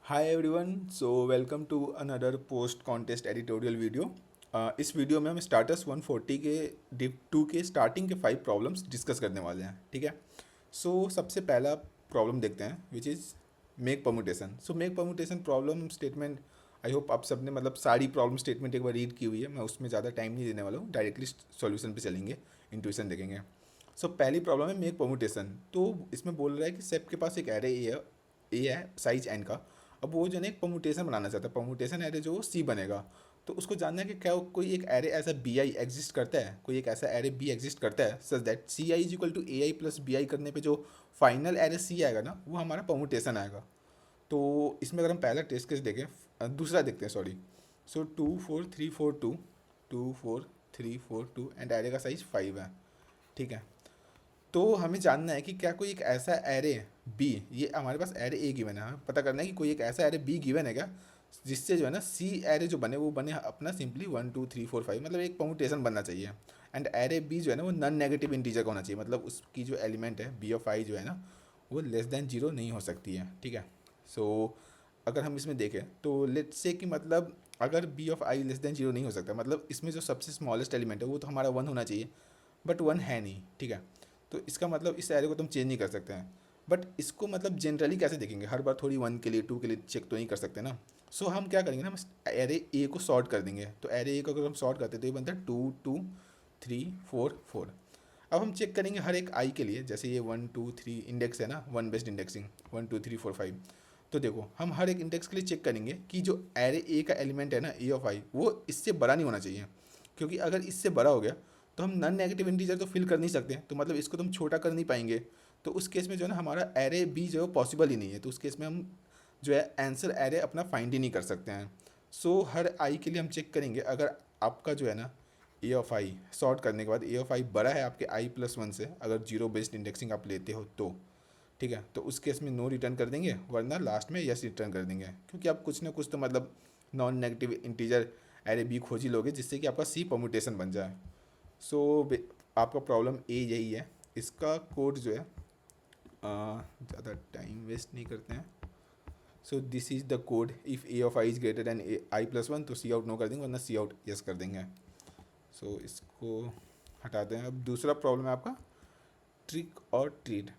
Hi everyone, so welcome to another post contest editorial video. इस video में हम starters 140 के डिप 2 के स्टार्टिंग के 5 प्रॉब्लम्स डिस्कस करने वाले हैं। ठीक है। सबसे पहला प्रॉब्लम देखते हैं which is make permutation. Make permutation problem statement, I hope आप सबने मतलब सारी प्रॉब्लम स्टेटमेंट एक बार रीड की हुई है। मैं उसमें ज़्यादा टाइम नहीं देने वाला हूँ, डायरेक्टली सॉल्यूशन पे चलेंगे, इंट्यूशन देखेंगे। पहली प्रॉब्लम है मेक परमुटेशन। तो इसमें बोल रहा है कि सेप के पास एक एरे ए है साइज एन का। अब वो जो है ना एक परमुटेशन बनाना चाहता है, परमुटेशन एरे जो सी बनेगा। तो उसको जानना है कि क्या कोई एक एरे ऐसा बी आई एग्जिस्ट करता है, कोई एक ऐसा एरे बी एग्जिस्ट करता है such that C I is equal to A I plus B I करने पे जो फाइनल एरे सी आएगा ना, वो हमारा परमुटेशन आएगा। तो इसमें अगर हम पहला टेस्ट केस देखें, दूसरा देखते हैं, सॉरी। 2 4 3 4 2, 2 4 3 4 2 एंड एरे का साइज 5 है। ठीक है। तो हमें जानना है कि क्या कोई एक ऐसा एरे बी, ये हमारे पास एरे ए गिवन है, हमें पता करना है कि कोई एक ऐसा एरे बी गिवन है क्या, जिससे जो है ना सी एरे जो बने वो बने अपना सिंपली 1 2 3 4 5, मतलब एक परमुटेशन बनना चाहिए। एंड एरे बी जो है ना वो नॉन नेगेटिव इंटीजर का होना चाहिए, मतलब उसकी जो एलिमेंट है बी ऑफ आई जो है ना वो लेस देन जीरो नहीं हो सकती है। ठीक है। सो अगर हम इसमें देखें तो लेट्स से कि मतलब अगर B of I less than zero नहीं हो सकता, मतलब इसमें जो सबसे स्मॉलेस्ट एलिमेंट है वो तो हमारा वन होना चाहिए, बट वन है नहीं। ठीक है। तो इसका मतलब इस एरे को तुम चेंज नहीं कर सकते हैं। बट इसको मतलब जनरली कैसे देखेंगे, हर बार थोड़ी वन के लिए टू के लिए चेक तो नहीं कर सकते ना। हम क्या करेंगे ना, हम एरे ए को सॉर्ट कर देंगे। तो एरे ए को अगर हम सॉर्ट करते हैं तो ये बनता है 2 2 3 4 4। अब हम चेक करेंगे हर एक आई के लिए, जैसे ये 1 2 3 इंडेक्स है ना, वन बेस्ड इंडेक्सिंग 1 2 3 4 5। तो देखो हम हर एक इंडेक्स के लिए चेक करेंगे कि जो एरे ए का एलिमेंट है ना ए ऑफ आई, वो इससे बड़ा नहीं होना चाहिए। क्योंकि अगर इससे बड़ा हो गया तो हम नॉन नेगेटिव इंटीजर तो फिल कर नहीं सकते, तो मतलब इसको तुम छोटा कर नहीं पाएंगे। तो उस केस में जो है ना हमारा एरे बी जो है पॉसिबल ही नहीं है, तो उस केस में हम जो है आंसर एरे अपना फाइंड ही नहीं कर सकते हैं। हर आई के लिए हम चेक करेंगे, अगर आपका जो है ना ए ऑफ आई सॉर्ट करने के बाद ए ऑफ आई बड़ा है आपके आई प्लस वन से, अगर जीरो बेस्ड इंडेक्सिंग आप लेते हो तो ठीक है, तो उस केस में नो रिटर्न कर देंगे, वरना लास्ट में यस रिटर्न कर देंगे, क्योंकि आप कुछ ना कुछ तो मतलब non negative integer array B खोज ही लोगे जिससे कि आपका सी परमुटेशन बन जाए। सो आपका प्रॉब्लम ए यही है। इसका कोड जो है, ज़्यादा टाइम वेस्ट नहीं करते हैं। This is the code, if A of I is greater than I plus one तो सी आउट नो कर देंगे, वरना सी आउट यस कर देंगे। इसको हटाते हैं। अब दूसरा प्रॉब्लम है आपका ट्रिक और ट्रीट।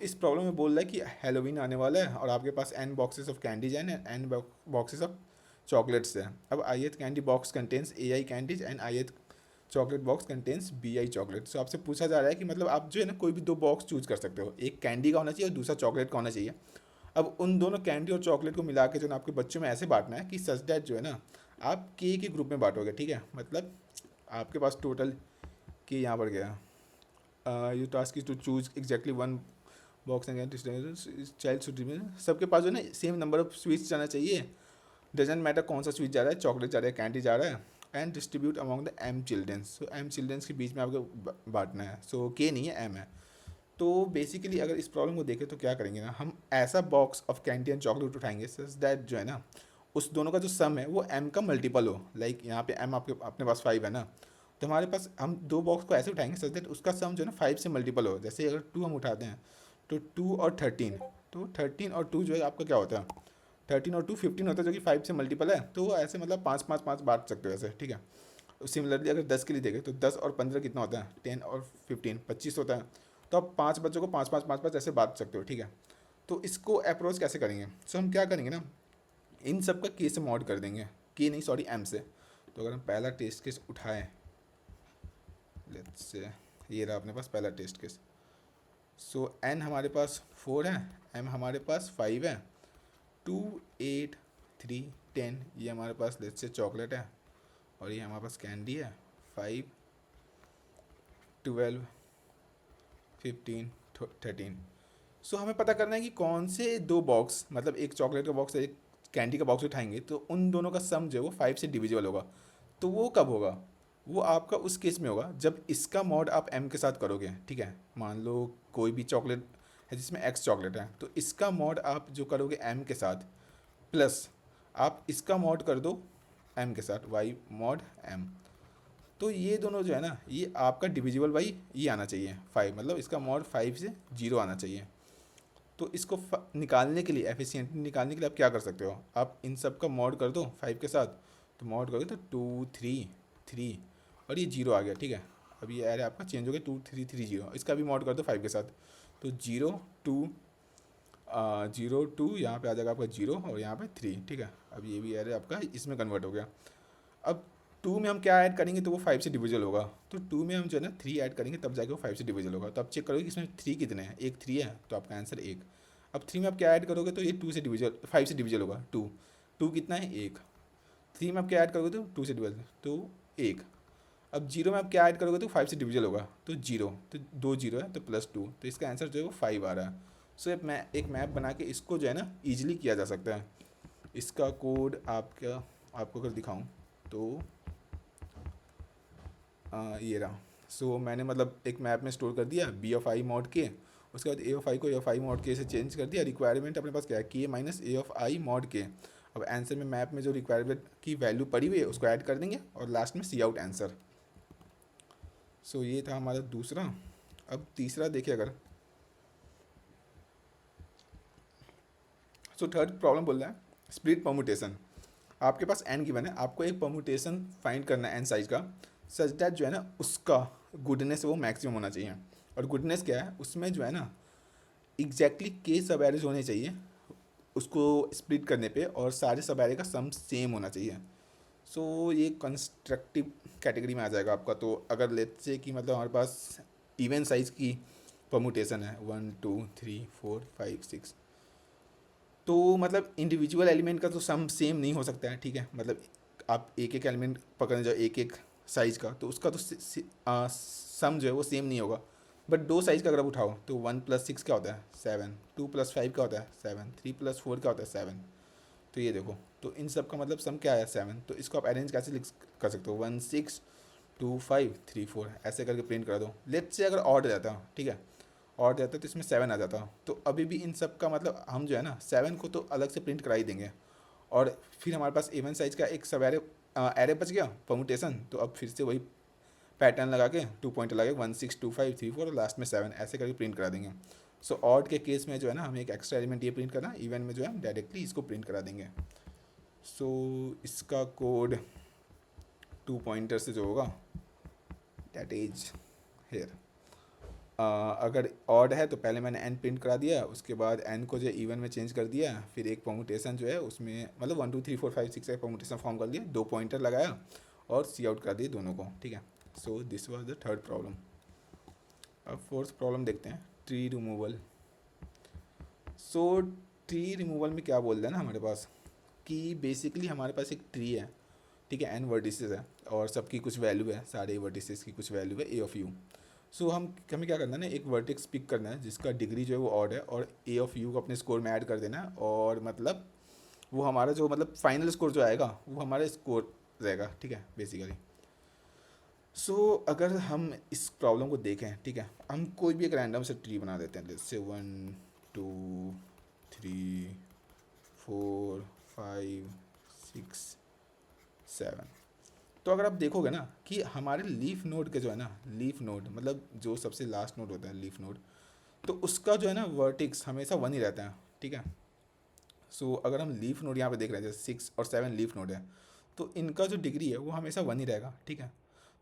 इस प्रॉब्लम में बोल रहा है कि हेलोवीन आने वाला है और आपके पास n boxes of candies and n boxes of chocolates है। अब i candy box contains a i candies and i chocolate box contains b i chocolate. आपसे पूछा जा रहा है कि मतलब आप जो है ना कोई भी दो बॉक्स चूज कर सकते हो, एक कैंडी का होना चाहिए और दूसरा चॉकलेट का होना चाहिए। अब उन दोनों कैंडी और चॉकलेट को मिला के जो है ना आपके बच्चों में ऐसे बांटना है कि सच दैट जो है ना आप के ग्रुप में बांटोगे। ठीक है, मतलब आपके पास टोटल के यहाँ पर गया, you task is to choose exactly one box and child should remain. सबके पास जो है ना सेम नंबर ऑफ स्वीट्स जाना चाहिए, डजेंट मैटर कौन सा स्वीट जा रहा है, चॉकलेट जा रहा है, कैंडी जा रहा है। And distribute among the M childrens. M childrens के बीच में आपको बांटना है। के नहीं है, एम है। तो बेसिकली अगर इस प्रॉब्लम को देखें तो क्या करेंगे ना, हम ऐसा box of candy and chocolate उठाएंगे सच दैट जो है ना उस दोनों का जो सम है वो एम का मल्टीपल हो। लाइक यहाँ पे एम आपके अपने पास 5 है ना, तो हमारे पास हम दो बॉक्स को ऐसे उठाएंगे सच दैट उसका सम जो है ना 5 से मल्टीपल हो। जैसे अगर 2 हम उठाते हैं तो 2 और 13, तो 13 और 2 जो है आपका क्या होता है, 13 और 2 15 होता है, जो कि 5 से मल्टीपल है। तो ऐसे मतलब 5 5 5 बांट सकते हो ऐसे। ठीक है। सिमिलरली अगर 10 के लिए देखें तो 10 और 15 कितना होता है, 10 और 15 25 होता है। तो आप 5 बच्चों को 5 5 5 5 ऐसे बांट सकते हो। ठीक है। तो इसको अप्रोच कैसे करेंगे, हम क्या करेंगे ना, इन सब का के से मॉड कर देंगे, के नहीं सॉरी एम से। तो अगर हम पहला टेस्ट केस उठाएं, लेट्स से ये रहा अपने पास पहला टेस्ट केस। एन हमारे पास 4 है, एम हमारे पास 5 है, 2 8 3 10 ये हमारे पास लेट्स से चॉकलेट है, और ये हमारे पास कैंडी है 5 12 15 13। हमें पता करना है कि कौन से दो बॉक्स, मतलब एक चॉकलेट का बॉक्स एक कैंडी का बॉक्स उठाएंगे तो उन दोनों का सम जो है वो 5 से डिविजिबल होगा। तो वो कब होगा, वो आपका उस केस में होगा जब इसका मॉड आप एम के साथ करोगे। ठीक है, मान लो कोई भी चॉकलेट है जिसमें एक्स चॉकलेट है, तो इसका मॉड आप जो करोगे एम के साथ, प्लस आप इसका मॉड कर दो एम के साथ, वाई मॉड एम। तो ये दोनों जो है ना ये आपका डिविजिबल बाई ये आना चाहिए 5, मतलब इसका मॉड 5 से 0 आना चाहिए। तो इसको निकालने के लिए, एफिशिएंटली निकालने के लिए आप क्या कर सकते हो, आप इन सब का मॉड कर दो 5 के साथ, तो मॉड करोगे तो 2 3 3 और ये 0 आ गया, ठीक है। अब ये एरे आपका चेंज हो गया 2 3 3 0, इसका भी मॉड कर दो 5 के साथ, तो 0 2 0 2 यहाँ पे आ जाएगा आपका 0 और यहाँ पे 3, ठीक है। अब ये भी एरे आपका इसमें कन्वर्ट हो गया। अब 2 में हम क्या ऐड करेंगे तो वो 5 से डिविजल होगा, तो 2 में हम जो है ना 3 ऐड करेंगे तब जाके वो 5 से डिविजल होगा। तो आप चेक करोगे कि इसमें 3 कितने हैं, एक 3 है तो आपका आंसर 1। अब 3 में आप क्या ऐड करोगे तो ये 2 से डिविजल 5 से डिविजल होगा, 2 2 कितना है 1। 3 में आप क्या ऐड करोगे तो 2 से डिविजल तो 1। अब 0 में आप क्या ऐड करोगे तो 5 से डिविजल होगा, तो 0, तो 2 0 है तो +2, तो इसका आंसर जो है वो 5 आ रहा है। सो एक मैप बना के इसको जो है ना ईजिली किया जा सकता है। इसका कोड आपको अगर दिखाऊं तो ये रहा। सो मैंने मतलब एक मैप में स्टोर कर दिया b(i) मॉड के, उसके बाद a(i) को a(i) मॉड के से चेंज कर दिया। रिक्वायरमेंट अपने पास क्या है, k माइनस a(i) मॉड के। अब आंसर में मैप में जो रिक्वायरमेंट की वैल्यू पड़ी हुई है उसको ऐड कर देंगे और लास्ट में सी आउट आंसर। सो ये था हमारा दूसरा। अब तीसरा देखिए अगर, सो थर्ड प्रॉब्लम बोल रहा है स्प्लिट परमुटेशन। आपके पास n गिवन है, आपको एक परमुटेशन फाइंड करना है n साइज का, सच दैट जो है ना उसका गुडनेस वो मैक्सिमम होना चाहिए। और गुडनेस क्या है, उसमें जो है ना एग्जैक्टली k सब एरेज होने चाहिए उसको स्प्लिट करने पे, और सारे सब एरे का सम सेम होना चाहिए। सो ये कंस्ट्रक्टिव कैटेगरी में आ जाएगा आपका। तो अगर लेट्स से कि मतलब हमारे पास इवन साइज की परमुटेशन है 1 2 3 4 5 6, तो मतलब इंडिविजुअल एलिमेंट का तो सम सेम नहीं हो सकता है, ठीक है। मतलब आप एक एक एलिमेंट पकड़ने जाओ एक एक साइज का, तो उसका तो सम जो है वो सेम नहीं होगा। बट दो साइज का अगर आप उठाओ तो 1 + 6 क्या होता है 7, 2 + 5 क्या होता है 7, 3 + 4 क्या होता है 7। तो ये देखो, तो इन सब का मतलब सम क्या है 7। तो इसको आप अरेंज कैसे लिख कर सकते हो 1 6 2 5 3 4 ऐसे करके प्रिंट कर दो। लेट से अगर ऑड रहता, ठीक है, और रहता तो इसमें 7 आ जाता, तो अभी भी इन सब का मतलब हम जो है ना 7 को तो अलग से प्रिंट करा ही देंगे। और फिर हमारे पास इवन साइज का एक सब एरे बच गया परमुटेशन। तो अब फिर से वही पैटर्न लगा के 2 पॉइंट लगा के 1 6 2 5 3 4 और लास्ट में 7 ऐसे करके प्रिंट करा देंगे। सो ऑड के केस में जो है ना हमें एक एक्स्ट्रा एलिमेंट ये प्रिंट करना, इवन में जो है हम डायरेक्टली इसको प्रिंट करा देंगे। सो इसका कोड 2 पॉइंटर से जो होगा दैट इज हेयर। अगर ऑड है तो पहले मैंने एन प्रिंट करा दिया, उसके बाद एन को जो इवन में चेंज कर दिया, फिर एक परमुटेशन जो है उसमें मतलब 1 2 3 4 5 6 एक परमुटेशन फॉर्म कर लिया, 2 पॉइंटर लगाया और सी आउट कर दिए दोनों को, ठीक है। सो this was the third problem. अब फोर्थ प्रॉब्लम देखते हैं, ट्री रिमूवल। सो ट्री रिमूवल में क्या बोल रहे हैं ना हमारे पास कि बेसिकली हमारे पास एक ट्री है, ठीक है, एन वर्टिसेस है और सबकी कुछ वैल्यू है, सारे वर्टिसेस की कुछ वैल्यू है a(u). सो हमें क्या करना है ना, एक वर्टेक्स पिक करना है जिसका डिग्री जो है वो ऑड है, और a(u) को अपने स्कोर में ऐड कर देना है, और मतलब वो हमारा जो मतलब फाइनल स्कोर जो आएगा वो हमारा स्कोर रहेगा, ठीक है बेसिकली। सो अगर हम इस प्रॉब्लम को देखें, ठीक है, हम कोई भी एक रैंडम से ट्री बना देते हैं, जैसे 1 2 3 4 5 6 7। तो अगर आप देखोगे ना कि हमारे लीफ नोड के जो है ना, लीफ नोड मतलब जो सबसे लास्ट नोड होता है लीफ नोड, तो उसका जो है ना वर्टिक्स हमेशा 1 ही रहता है, ठीक है। सो अगर हम लीफ नोड यहाँ पे देख रहे हैं जैसे 6 और 7 लीफ नोड है, तो इनका जो डिग्री है वो हमेशा 1 ही रहेगा, ठीक है।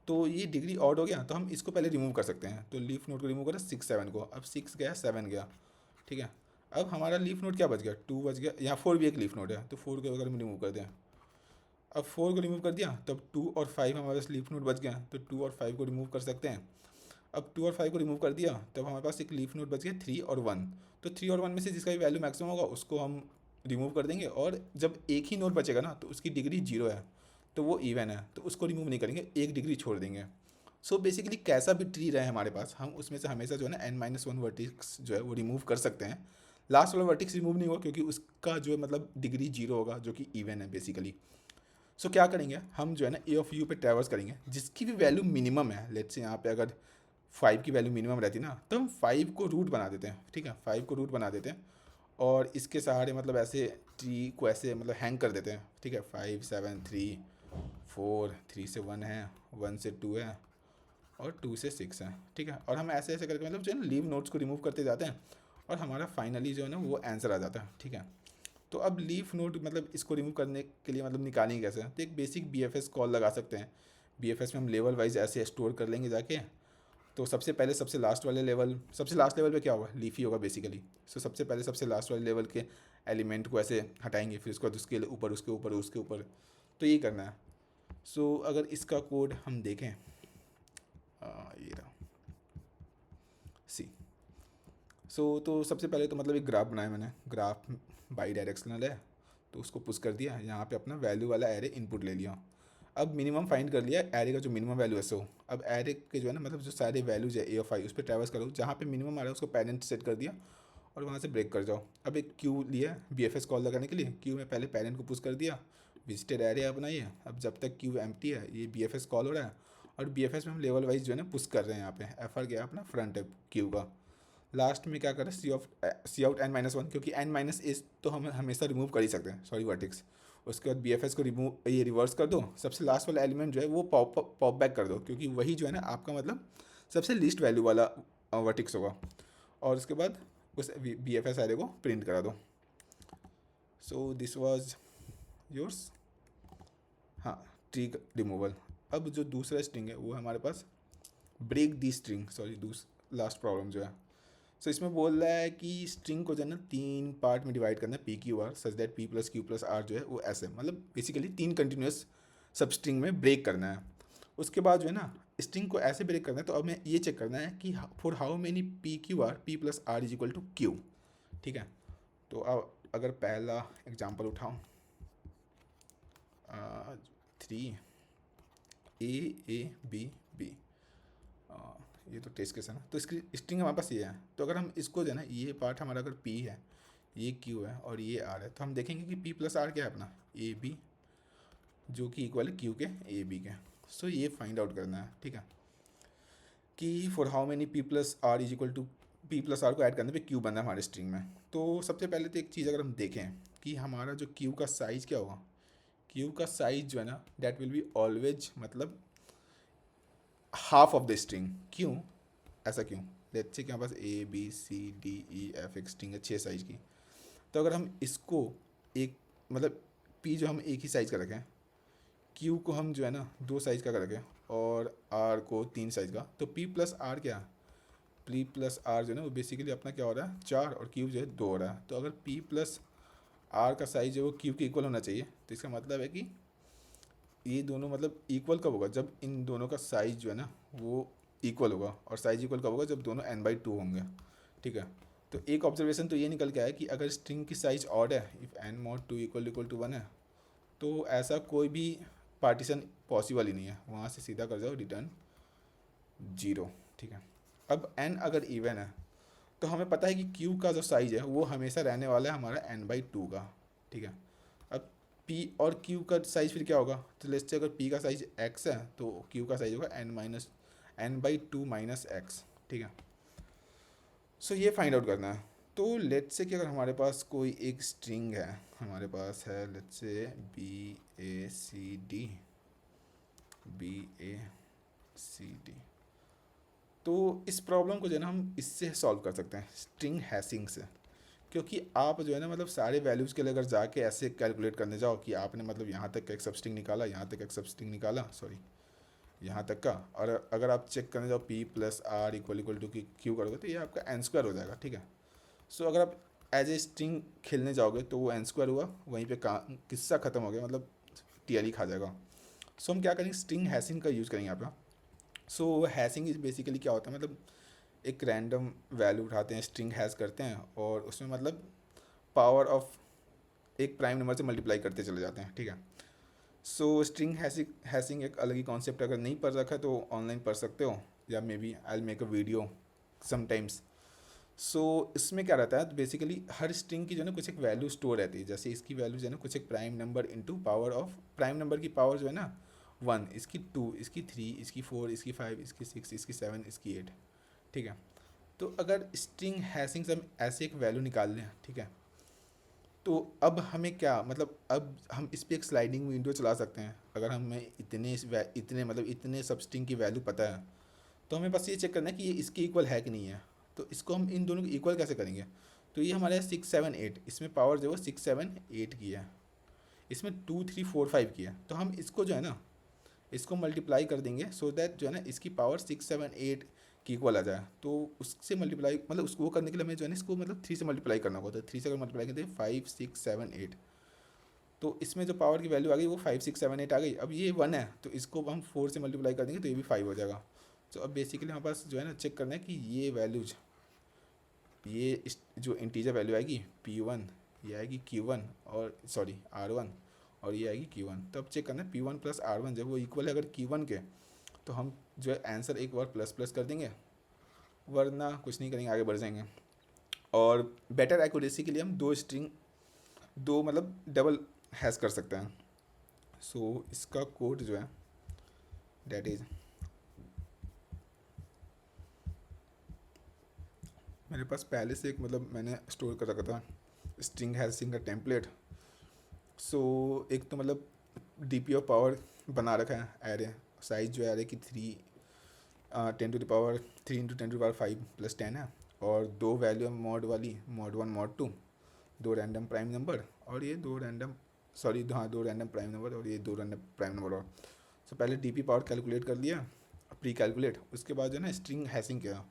तो ये डिग्री ऑड हो गया तो हम इसको पहले रिमूव कर सकते हैं। तो लीफ नोड को रिमूव करें 6 7 को, अब 6 गया 7 गया, ठीक है। अब हमारा लीफ नोड क्या बच गया 2 बच गया, यहाँ 4 भी एक लीफ नोड है तो 4 को अगर हम रिमूव कर दें, अब 4 को रिमूव कर दिया तब 2 और 5 हमारे पास लीफ नोड बच गया, तो 2 और 5 को रिमूव कर सकते हैं। अब 2 और 5 को रिमूव कर दिया तब हमारे पास एक लीफ नोड बच गया 3 और 1। तो 3 और 1 में से जिसका भी वैल्यू मैक्सिमम होगा उसको हम रिमूव कर देंगे, और जब एक ही नोड बचेगा ना तो उसकी डिग्री 0 है तो वो इवन है, तो उसको रिमूव नहीं करेंगे, एक डिग्री छोड़ देंगे। सो बेसिकली कैसा भी ट्री रहे हमारे पास, हम उसमें से हमेशा जो है ना n-1 वर्टिक्स जो है वो रिमूव कर सकते हैं। लास्ट वाला वर्टिक्स रिमूव नहीं होगा क्योंकि उसका जो है मतलब डिग्री 0 होगा जो कि इवन है बेसिकली। सो क्या करेंगे हम जो है ना a(u) पे ट्रैवर्स करेंगे जिसकी भी वैल्यू मिनिमम है। लेट्स से यहाँ पे अगर 5 की वैल्यू मिनिमम रहती ना तो हम 5 को रूट बना देते हैं, ठीक है, 5 को रूट बना देते हैं और इसके सहारे मतलब ऐसे ट्री को ऐसे मतलब हैंग कर देते हैं, ठीक है। 5 7 3 4 3 से 1 है, 1 से 2 है और 2 से 6 है, ठीक है। और हम ऐसे ऐसे करके मतलब जो है ना लीव नोड्स को रिमूव करते जाते हैं और हमारा फाइनली जो है ना वो आंसर आ जाता है, ठीक है। तो अब लीफ नोड मतलब इसको रिमूव करने के लिए मतलब निकालेंगे कैसे, तो एक बेसिक BFS कॉल लगा सकते हैं। BFS में हम लेवल वाइज ऐसे स्टोर कर लेंगे जाके। तो सबसे पहले सबसे लास्ट वाले लेवल, सबसे लास्ट लेवल पे क्या होगा, लीफ ही होगा बेसिकली। सो सबसे पहले सबसे लास्ट वाले लेवल के एलिमेंट को ऐसे हटाएंगे, फिर उसके बाद उसके ऊपर उसके ऊपर उसके ऊपर। तो ये करना है। सो अगर इसका कोड हम देखें, ये रहा सी। तो सबसे पहले तो मतलब एक ग्राफ बनाया मैंने, ग्राफ बाई डायरेक्शनल है। तो उसको पुश कर दिया, यहाँ पे अपना वैल्यू वाला एरे इनपुट ले लिया। अब मिनिमम फाइंड कर लिया एरे का, जो मिनिमम वैल्यू है 100। अब एरे के जो है ना मतलब जो सारे वैल्यूज है A of i उस पर ट्रैवर्स करो, जहाँ पे मिनिमम आ रहा है उसको पेरेंट सेट कर दिया और वहाँ से ब्रेक कर जाओ। अब एक क्यू लिया BFS कॉल लगाने के लिए, क्यू में पहले पेरेंट को पुश कर दिया, विजिटेड एरे आप बनाइए। अब जब तक क्यू एम्प्टी है ये BFS कॉल हो रहा है, और BFS में हम लेवल वाइज जो है ना पुश कर रहे हैं। यहाँ पे FR गया अपना फ्रंट है क्यू का। लास्ट में क्या करें, सी आउट n-1, क्योंकि n-1 तो हम हमेशा रिमूव कर ही सकते हैं, सॉरी वर्टेक्स। उसके बाद BFS को रिमूव ये रिवर्स कर दो, सबसे लास्ट वाला एलिमेंट जो है वो पॉप बैक कर दो, क्योंकि वही जो है ना आपका मतलब सबसे लीस्ट वैल्यू वाला वर्टेक्स होगा। और उसके बाद उस BFS एरे को प्रिंट करा दो। सो दिस वाज योर्स, हाँ, ट्री रिमूवल। अब जो दूसरा स्ट्रिंग है वो हमारे पास break the string, sorry last problem जो है। सो इसमें बोल रहा है कि स्ट्रिंग को जो है ना 3 पार्ट में डिवाइड करना है, PQR, such that P plus Q plus R जो है वो ऐसे, मतलब बेसिकली 3 कंटिन्यूस सब स्ट्रिंग में ब्रेक करना है। उसके बाद जो है ना स्ट्रिंग को ऐसे ब्रेक करना है। तो अब हमें ये चेक करना है कि for how many PQR P plus R is equal to Q, ठीक है। तो अब अगर पहला एग्जाम्पल उठाऊँ, 3 A B, ये तो टेस्ट केस है ना, तो इसकी स्ट्रिंग हमारे पास ये है। तो अगर हम इसको जो है ना, ये पार्ट हमारा अगर P है, ये Q है और ये R है, तो हम देखेंगे कि P प्लस R क्या है अपना AB, जो कि इक्वल है Q के AB के। सो ये फाइंड आउट करना है, ठीक है, कि for how many P plus R is equal to, P plus R को ऐड करने पे Q बनना है हमारे स्ट्रिंग में। तो सबसे पहले तो एक चीज़ अगर हम देखें कि हमारा जो Q का साइज़ क्या होगा, Q का साइज जो है ना डैट विल बी ऑलवेज मतलब हाफ ऑफ द स्ट्रिंग। क्यों, ऐसा क्यों, लेट्स से कि हमारे पास ABCDEF एक स्ट्रिंग है 6 साइज़ की। तो अगर हम इसको एक मतलब P जो हम एक ही साइज़ का रखें, Q को हम जो है ना 2 साइज़ का रखें और R को 3 साइज़ का, तो P प्लस R क्या, P प्लस R जो है ना वो बेसिकली अपना क्या हो रहा है 4 और Q जो है 2 हो रहा है। तो अगर P प्लस R का साइज़ जो है वो Q के इक्वल होना चाहिए। तो इसका मतलब है कि ये दोनों मतलब इक्वल कब होगा, जब इन दोनों का साइज़ जो है ना वो इक्वल होगा। और साइज़ इक्वल कब होगा, जब दोनों n/2 होंगे, ठीक है। तो एक ऑब्जर्वेशन तो ये निकल के आया कि अगर स्ट्रिंग की साइज़ ऑड है, if n mod 2 equal to 1 है, तो ऐसा कोई भी पार्टीशन पॉसिबल ही नहीं है। वहाँ से सीधा कर जाओ रिटर्न 0, ठीक है। अब n अगर इवन है तो हमें पता है कि Q का जो साइज़ है वो हमेशा रहने वाला है हमारा n/2 का, ठीक है। अब P और Q का साइज़ फिर क्या होगा, तो लेट्स से अगर P का साइज़ x है तो Q का साइज़ होगा n/2 माइनस x, ठीक है। सो ये फाइंड आउट करना है। तो लेट्स से कि अगर हमारे पास कोई एक स्ट्रिंग है, हमारे पास है लेट्स से BACD, तो इस प्रॉब्लम को जो है ना हम इससे सॉल्व कर सकते हैं, स्ट्रिंग हैशिंग से। क्योंकि आप जो है ना मतलब सारे वैल्यूज़ के लिए अगर जाके ऐसे कैलकुलेट करने जाओ कि आपने मतलब यहाँ तक का एक सब स्ट्रिंग निकाला, यहाँ तक एक सब स्ट्रिंग निकाला, सॉरी यहाँ तक का, और अगर आप चेक करने जाओ P plus R equal to Q करोगे तो ये आपका n² हो जाएगा, ठीक है। सो अगर आप एज ए स्ट्रिंग खेलने जाओगे तो वो n² हुआ, वहीं पे किस्सा ख़त्म हो गया, मतलब TLE खा जाएगा। सो हम क्या करेंगे, स्ट्रिंग हैशिंग का यूज़ करेंगे यहाँ पे। सो हैशिंग इज बेसिकली क्या होता है, मतलब एक रैंडम वैल्यू उठाते हैं, स्ट्रिंग हैश करते हैं और उसमें मतलब पावर ऑफ एक प्राइम नंबर से मल्टीप्लाई करते चले जाते हैं, ठीक है। सो स्ट्रिंग हैशिंग एक अलग ही कॉन्सेप्ट, अगर नहीं पढ़ रखा तो ऑनलाइन पढ़ सकते हो, या maybe I make a video sometimes. So इसमें क्या रहता है, तो बेसिकली हर स्ट्रिंग की जो है ना कुछ एक वैल्यू स्टोर रहती है। जैसे इसकी वैल्यू जो है ना कुछ एक prime number into power of prime number की पावर जो है ना 1, इसकी 2, इसकी 3, इसकी 4, इसकी 5, इसकी 6, इसकी 7, इसकी 8, ठीक है। तो अगर स्ट्रिंग हैशिंग से हम ऐसे एक वैल्यू निकाल लें, ठीक है, तो अब हमें क्या मतलब अब हम इस पर एक स्लाइडिंग विंडो चला सकते हैं। अगर हमें इतने मतलब इतने सब स्ट्रिंग की वैल्यू पता है, तो हमें बस ये चेक करना है कि ये इसके इक्वल है कि नहीं है। तो इसको हम इन दोनों को इक्वल कैसे करेंगे? तो ये हमारे 6 7 8, इसमें पावर जो है 6 7 8 की है, इसमें 2 3 4 5 की है। तो हम इसको जो है ना, इसको मल्टीप्लाई कर देंगे सो दैट जो है ना इसकी पावर 6 7 8 की इक्वल आ जाए। तो उससे मल्टीप्लाई मतलब उसको वो करने के लिए हमें जो है ना इसको मतलब 3 से मल्टीप्लाई करना होगा। तो 3 से अगर मल्टीप्लाई करते हैं 5 6 7 8, तो इसमें जो पावर की वैल्यू आ गई वो 5 6 7 8 आ गई। अब ये 1 है तो इसको हम 4 से मल्टीप्लाई कर देंगे तो ये भी 5 हो जाएगा। तो अब बेसिकली हमारे पास जो है ना चेक करना है कि ये वैल्यूज, ये जो इंटीजर वैल्यू आएगी P1, ये आएगी Q1 और सॉरी R1, और ये आएगी Q1। तो अब चेक करना है P1 प्लस R1 जब वो इक्वल है अगर Q1 के, तो हम जो है आंसर एक बार प्लस प्लस कर देंगे, वरना कुछ नहीं करेंगे, आगे बढ़ जाएंगे। और बेटर एक्यूरेसी के लिए हम दो मतलब डबल हैश कर सकते हैं। सो इसका कोड जो है डेट इज, मेरे पास पहले से एक मतलब मैंने स्टोर कर रखा था स्ट्रिंग हैशिंग का टेम्पलेट। सो एक तो मतलब DP ऑफ पावर बना रखा है एरे, साइज जो है एरे की 10 इंटू 10 5 प्लस 10 है, और दो वैल्यू मॉड वाली मॉड 1 मॉड 2, दो रैंडम प्राइम नंबर, और ये दो रैंडम दो रैंडम प्राइम नंबर और ये दो रैंडम प्राइम नंबर। और सो पहले DP पावर कैलकुलेट कर लिया, प्री कैलकुलेट, उसके बाद जो है ना स्ट्रिंग हैशिंग किया।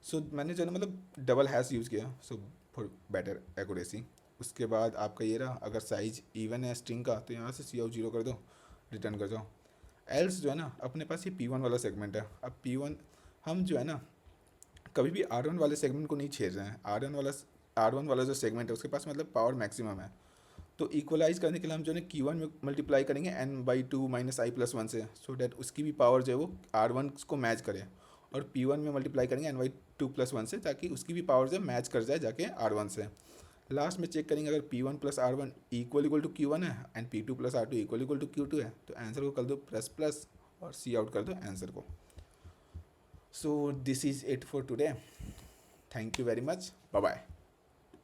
सो मैंने जो है ना मतलब डबल हैश यूज़ किया सो फॉर बेटर एक्यूरेसी। उसके बाद आपका ये रहा, अगर साइज इवन है स्ट्रिंग का तो यहाँ से COUT 0 कर दो, रिटर्न कर जाओ। एल्स जो है ना अपने पास ये P1 वाला सेगमेंट है। अब P1 हम जो है ना कभी भी R1 वाले सेगमेंट को नहीं छेड़ रहे हैं। R1 वाला जो सेगमेंट है उसके पास मतलब पावर मैक्सिमम है। तो इक्वलाइज करने के लिए हम जो है ना Q1 में मल्टीप्लाई करेंगे n/2 माइनस i+1 से, सो डैट उसकी भी पावर जो है वो R1 को मैच करे, और P1 में मल्टीप्लाई करेंगे n/2+1 से, ताकि उसकी भी पावर जो है मैच कर जाए जाके R1 से। लास्ट में चेक करेंगे अगर P1 plus R1 equal to Q1 है and P2 plus R2 equal to Q2 है, तो आंसर को कर दो प्लस प्लस और COUT कर दो आंसर को। So this is it for today, thank you very much, bye bye.